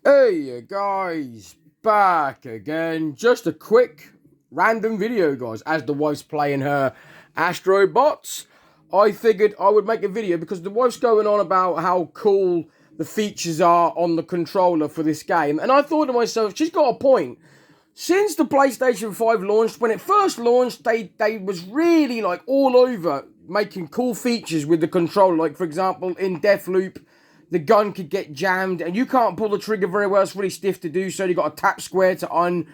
Hey guys, back again. Just a quick random video, guys. As the wife's playing her Astro Bots, I figured I would make a video because the wife's going on about how cool the features are on the controller for this game. And I thought to myself, she's got a point. Since the PlayStation 5 launched, when it first launched, they was really like all over making cool features with the controller. Like, for example, in Deathloop, the gun could get jammed and you can't pull the trigger very well. It's really stiff to do so. You got to tap square to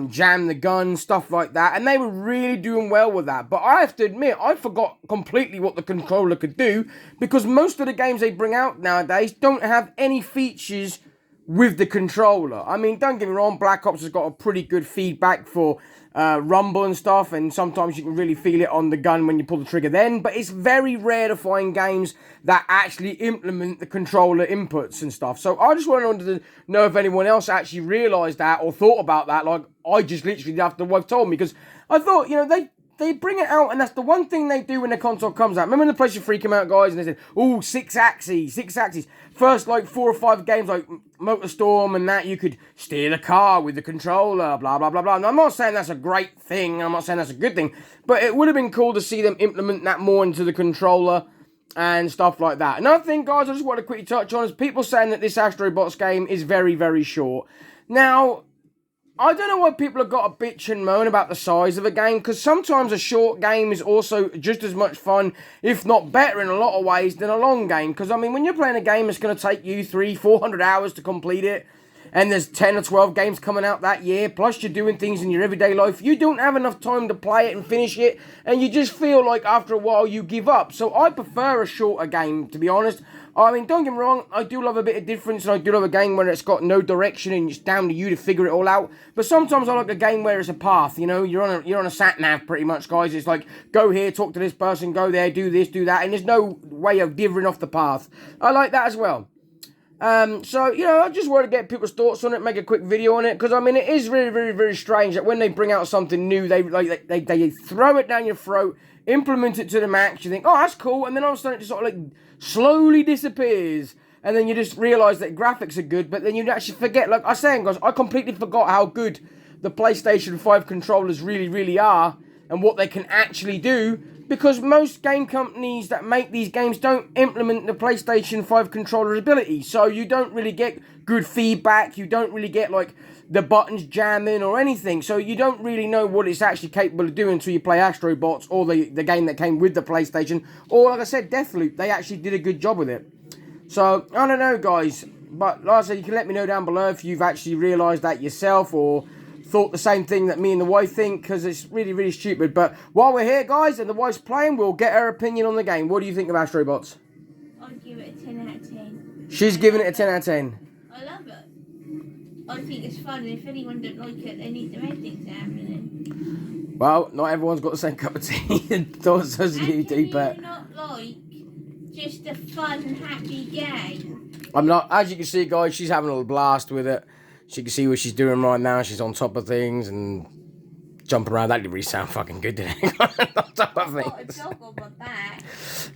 jam the gun, stuff like that. And they were really doing well with that. But I have to admit, I forgot completely what the controller could do because most of the games they bring out nowadays don't have any features with the controller. I mean, don't get me wrong, Black Ops has got a pretty good feedback for rumble and stuff, and sometimes you can really feel it on the gun when you pull the trigger then, but it's very rare to find games that actually implement the controller inputs and stuff. So I just wanted to know if anyone else actually realised that or thought about that, like I just literally did after the wife told me, because I thought, you know, they bring it out, and that's the one thing they do when the console comes out. Remember when the PlayStation 3 came out, guys, and they said, oh, six axes. First, like, 4 or 5 games, like MotorStorm and that, you could steer the car with the controller, blah, blah, blah, blah. And I'm not saying that's a great thing, I'm not saying that's a good thing, but it would have been cool to see them implement that more into the controller and stuff like that. Another thing, guys, I just want to quickly touch on is people saying that this Astro Bots game is very, very short. Now, I don't know why people have got to bitch and moan about the size of a game, because sometimes a short game is also just as much fun, if not better in a lot of ways, than a long game. Because, I mean, when you're playing a game that's going to take you 300-400 hours to complete it, and there's 10 or 12 games coming out that year, plus you're doing things in your everyday life, you don't have enough time to play it and finish it, and you just feel like after a while you give up. So I prefer a shorter game, to be honest. I mean, don't get me wrong, I do love a bit of difference, and I do love a game where it's got no direction and it's down to you to figure it all out. But sometimes I like a game where it's a path, you know, you're on a sat nav pretty much, guys. It's like, go here, talk to this person, go there, do this, do that, and there's no way of divvying off the path. I like that as well. So, you know, I just want to get people's thoughts on it, make a quick video on it, because, I mean, it is really, very, very strange that when they bring out something new, they throw it down your throat, implement it to the max, you think, oh, that's cool, and then all of a sudden it just sort of, like, slowly disappears, and then you just realise that graphics are good, but then you actually forget, like I was saying, guys, I completely forgot how good the PlayStation 5 controllers really, really are, and what they can actually do, because most game companies that make these games don't implement the PlayStation 5 controller's ability, so you don't really get good feedback, you don't really get, like, the buttons jamming or anything, so you don't really know what it's actually capable of doing until you play Astro Bots, or the game that came with the PlayStation, or, like I said, Deathloop. They actually did a good job with it. So, I don't know, guys, but like I said, you can let me know down below if you've actually realised that yourself, or thought the same thing that me and the wife think, because it's really, really stupid. But while we're here, guys, and the wife's playing, we'll get her opinion on the game. What do you think of Astro Bots? I'd give it a 10 out of 10. She's giving it a 10 out of 10. I love it. I think it's fun, and if anyone don't like it, they need to make things happening. Well, not everyone's got the same cup of tea thoughts as you do, but not like just a fun, happy game. I'm not. As you can see, guys, she's having a little blast with it. She can see what she's doing right now. She's on top of things and jumping around. That didn't really sound fucking good, did it? On top of I've got a things. dog on my back.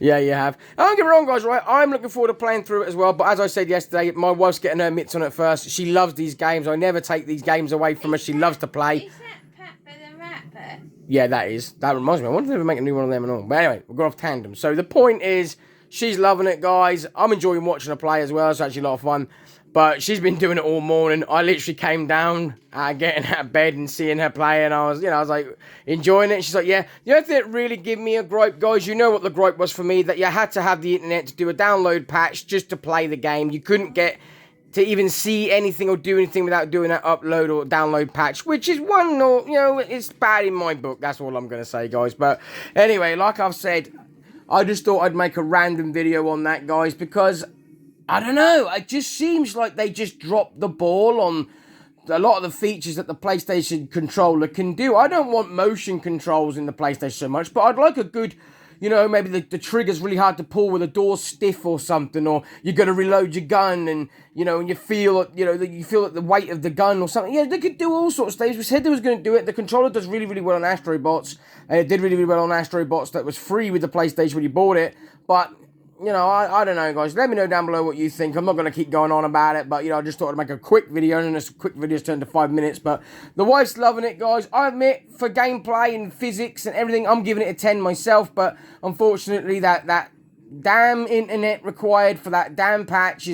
Yeah, you have. Don't get me wrong, guys, right? I'm looking forward to playing through it as well. But as I said yesterday, my wife's getting her mitts on it first. She loves these games. I never take these games away from her. She loves to play. Is that Peppa the Rapper? Yeah, that is. That reminds me. I wonder if they make a new one of them and all. But anyway, we'll go off tandem. So the point is, she's loving it, guys. I'm enjoying watching her play as well. It's actually a lot of fun. But she's been doing it all morning. I literally came down, getting out of bed and seeing her play, and I was like, enjoying it. She's like, yeah. The only thing that really gave me a gripe, guys, you know what the gripe was for me, that you had to have the internet to do a download patch just to play the game. You couldn't get to even see anything or do anything without doing that upload or download patch, which is one, or, you know, it's bad in my book. That's all I'm going to say, guys. But anyway, like I've said, I just thought I'd make a random video on that, guys, because I don't know, it just seems like they just dropped the ball on a lot of the features that the PlayStation controller can do. I don't want motion controls in the PlayStation so much, but I'd like a good, you know, maybe the trigger's really hard to pull with the door stiff or something, or you're going to reload your gun and, you know, and you feel, you know, you feel the weight of the gun or something. Yeah, they could do all sorts of things. We said they was going to do it. The controller does really, really well on Astro Bots, and it did really, really well on Astro Bots that was free with the PlayStation when you bought it, but you know, I don't know, guys. Let me know down below what you think. I'm not going to keep going on about it, but, you know, I just thought I'd make a quick video, and this quick video's turned to 5 minutes, but the wife's loving it, guys. I admit, for gameplay and physics and everything, I'm giving it a 10 myself, but unfortunately, that damn internet required for that damn patch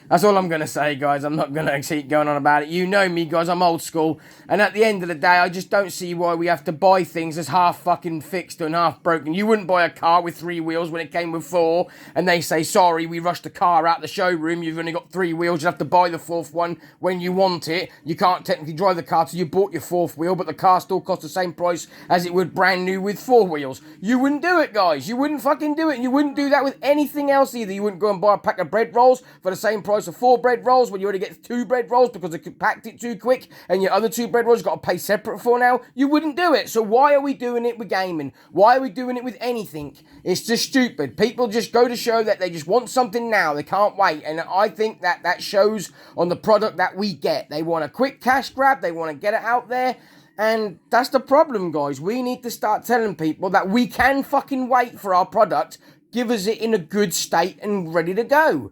that's all I'm going to say, guys. I'm not going to keep going on about it. You know me, guys. I'm old school. And at the end of the day, I just don't see why we have to buy things that's half fucking fixed and half broken. You wouldn't buy a car with 3 wheels when it came with 4. And they say, sorry, we rushed the car out the showroom. You've only got 3 wheels. You have to buy the 4th one when you want it. You can't technically drive the car till you bought your 4th wheel. But the car still costs the same price as it would brand new with 4 wheels. You wouldn't do it, guys. You wouldn't fucking do it. And you wouldn't do that with anything else either. You wouldn't go and buy a pack of bread rolls for the same price of 4 bread rolls when you already get 2 bread rolls because they packed it too quick, and your other 2 bread rolls you've got to pay separate for now. You wouldn't do it. So why are we doing it with gaming? Why are we doing it with anything? It's just stupid. People just go to show that they just want something now. They can't wait. And I think that shows on the product that we get. They want a quick cash grab. They want to get it out there. And that's the problem, guys. We need to start telling people that we can fucking wait for our product. Give us it in a good state and ready to go.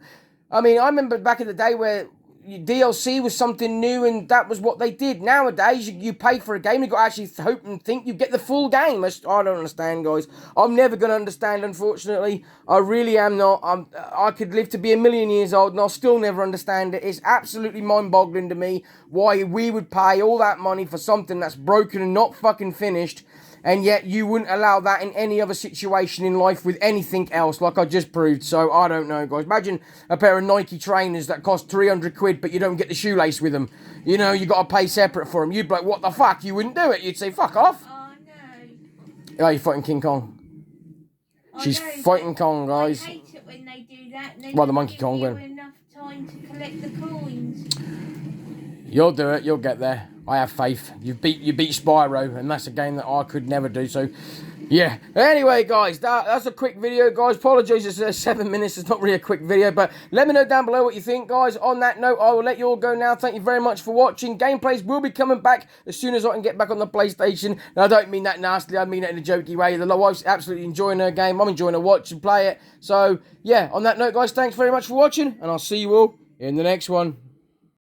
I mean, I remember back in the day where DLC was something new and that was what they did. Nowadays, you pay for a game, you've got to actually hope and think you get the full game. I don't understand, guys. I'm never going to understand, unfortunately. I really am not. I could live to be 1,000,000 years old and I'll still never understand it. It's absolutely mind-boggling to me why we would pay all that money for something that's broken and not fucking finished. And yet you wouldn't allow that in any other situation in life with anything else, like I just proved. So, I don't know, guys. Imagine a pair of Nike trainers that cost 300 quid, but you don't get the shoelace with them. You know, you got to pay separate for them. You'd be like, what the fuck? You wouldn't do it. You'd say, fuck off. Oh, no. Oh, you're fighting King Kong. She's fighting Kong, guys. I hate it when they do that. They Well, the don't Monkey give Kong you win. enough time to collect the coins. You'll do it. You'll get there. I have faith. You beat Spyro, and that's a game that I could never do. So, yeah. Anyway, guys, that's a quick video, guys. Apologies, it's 7 minutes. It's not really a quick video, but let me know down below what you think, guys. On that note, I will let you all go now. Thank you very much for watching. Gameplays will be coming back as soon as I can get back on the PlayStation. And I don't mean that nastily. I mean it in a jokey way. The wife's absolutely enjoying her game. I'm enjoying her watch and play it. So, yeah. On that note, guys, thanks very much for watching, and I'll see you all in the next one.